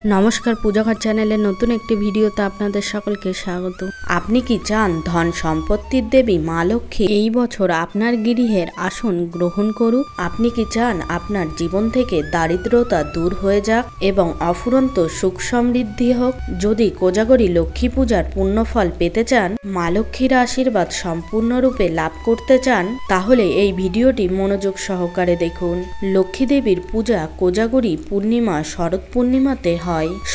নমস্কার, পূজাঘর চ্যানেলের নতুন একটি ভিডিওতে আপনাদের সকলকে স্বাগত। আপনি কি চান ধন সম্পত্তির দেবী মা লক্ষ্মী এই বছর আপনার গৃহের আসন গ্রহণ করুক? আপনি কি চান আপনার জীবন থেকে দারিদ্রতা দূর হয়ে যাক এবং অফুরন্ত সুখ সমৃদ্ধি হোক? যদি কোজাগরী লক্ষ্মী পূজার পুণ্যফল পেতে চান, মা লক্ষ্মীর আশীর্বাদ সম্পূর্ণরূপে লাভ করতে চান, তাহলে এই ভিডিওটি মনোযোগ সহকারে দেখুন। লক্ষ্মী দেবীর পূজা কোজাগরী পূর্ণিমা শরৎ পূর্ণিমাতে হয়।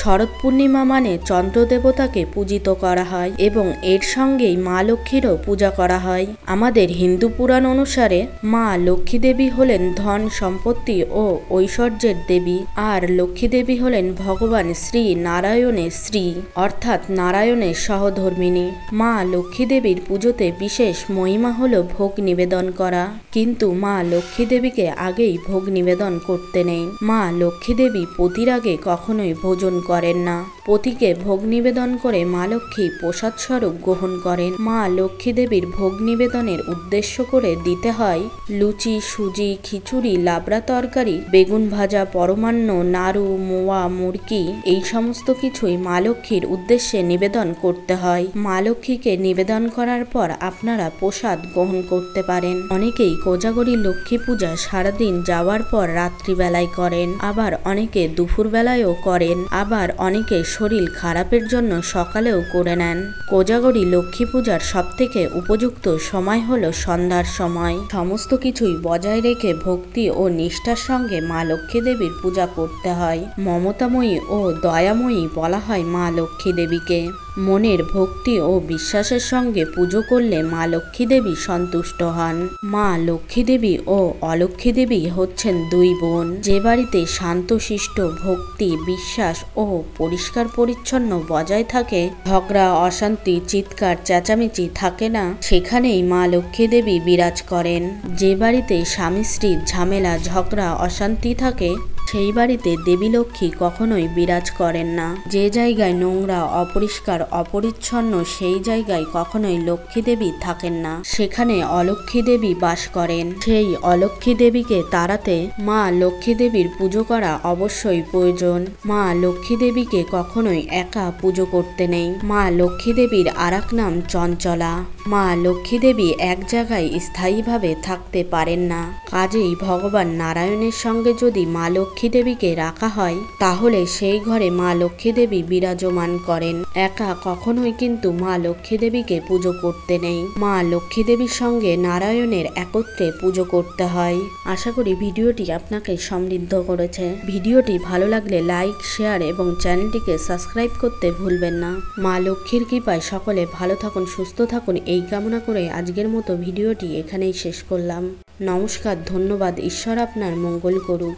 শরৎ পূর্ণিমা মানে চন্দ্র দেবতাকে পূজিত করা হয় এবং এর সঙ্গেই মা লক্ষ্মীরও পূজা করা হয়। আমাদের হিন্দু পুরাণ অনুসারে মা লক্ষ্মী দেবী হলেন ধন সম্পত্তি ও ঐশ্বর্যের দেবী, আর লক্ষ্মী দেবী হলেন ভগবান শ্রী নারায়ণের স্ত্রী, অর্থাৎ নারায়ণের সহধর্মিণী। মা লক্ষ্মী দেবীর পুজোতে বিশেষ মহিমা হলো ভোগ নিবেদন করা, কিন্তু মা লক্ষ্মী দেবীকে আগেই ভোগ নিবেদন করতে নেই। মা লক্ষ্মী দেবী পতির আগে কখনোই ভোজন করেন না। পতিকে ভোগ নিবেদন করে মা লক্ষ্মী প্রসাদ স্বরূপ গ্রহণ করেন। মা লক্ষ্মী দেবীর ভোগ নিবেদনের উদ্দেশ্য করে দিতে হয় লুচি, সুজি, খিচুড়ি, লাবড়া তরকারি, বেগুন ভাজা, পরমান্ন, নাড়ু, মোয়া, মুরকি, এই সমস্ত কিছুই মা লক্ষ্মীর উদ্দেশ্যে নিবেদন করতে হয়। মা লক্ষ্মীকে নিবেদন করার পর আপনারা প্রসাদ গ্রহণ করতে পারেন। অনেকেই কোজাগরী লক্ষ্মী পূজা সারাদিন যাওয়ার পর রাত্রিবেলায় করেন, আবার অনেকে দুপুরবেলায়ও করেন, আবার অনেকে শরীর খারাপের জন্য সকালেও করে নেন। কোজাগরী লক্ষ্মী পূজার সবথেকে উপযুক্ত সময় হলো সন্ধ্যার সময়। সমস্ত কিছুই বজায় রেখে ভক্তি ও নিষ্ঠার সঙ্গে মা লক্ষ্মী দেবীর পূজা করতে হয়। মমতাময়ী ও দয়াময়ী বলা হয় মা লক্ষ্মী দেবীকে। মনের ভক্তি ও বিশ্বাসের সঙ্গে পুজো করলে মা লক্ষ্মী দেবী সন্তুষ্ট হন। মা লক্ষ্মী দেবী ও অলক্ষ্মী দেবী হচ্ছেন দুই বোন। যে বাড়িতে শান্তশিষ্ট ভক্তি, বিশ্বাস ও পরিষ্কার পরিচ্ছন্ন বজায় থাকে, ঝগড়া, অশান্তি, চিৎকার চেঁচামেচি থাকে না, সেখানেই মা লক্ষ্মী দেবী বিরাজ করেন। যে বাড়িতে স্বামী স্ত্রীর ঝামেলা, ঝগড়া, অশান্তি থাকে, সেই বাড়িতে দেবী লক্ষ্মী কখনোই বিরাজ করেন না। যে জায়গায় নোংরা, অপরিষ্কার, অপরিচ্ছন্ন, সেই জায়গায় কখনোই লক্ষ্মী দেবী থাকেন না, সেখানে অলক্ষ্মী দেবী বাস করেন। সেই অলক্ষ্মী দেবীকে তাড়াতে মা লক্ষ্মী দেবীর পুজো করা অবশ্যই প্রয়োজন। মা লক্ষ্মী দেবীকে কখনোই একা পুজো করতে নেই। মা লক্ষ্মী দেবীর আরেক নাম চঞ্চলা। মা লক্ষ্মী দেবী এক জায়গায় স্থায়ীভাবে থাকতে পারেন না। কাজেই ভগবান নারায়ণের সঙ্গে যদি মা লক্ষ্মী দেবীকে রাখা হয়, তাহলে সেই ঘরে মা লক্ষ্মী দেবী বিরাজমান করেন। একা কখনোই কিন্তু মা লক্ষ্মী দেবীকে পুজো করতে নেই। মা লক্ষ্মী দেবীর সঙ্গে নারায়ণের একত্রে পুজো করতে হয়। আশা করি ভিডিওটি আপনাকে সমৃদ্ধ করেছে। ভিডিওটি ভালো লাগলে লাইক, শেয়ার এবং চ্যানেলটিকে সাবস্ক্রাইব করতে ভুলবেন না। মা লক্ষ্মীর কৃপায় সকলে ভালো থাকুন, সুস্থ থাকুন, এই কামনা করে আজকের মতো ভিডিওটি এখানেই শেষ করলাম। নমস্কার, ধন্যবাদ। ঈশ্বর আপনার মঙ্গল করুক।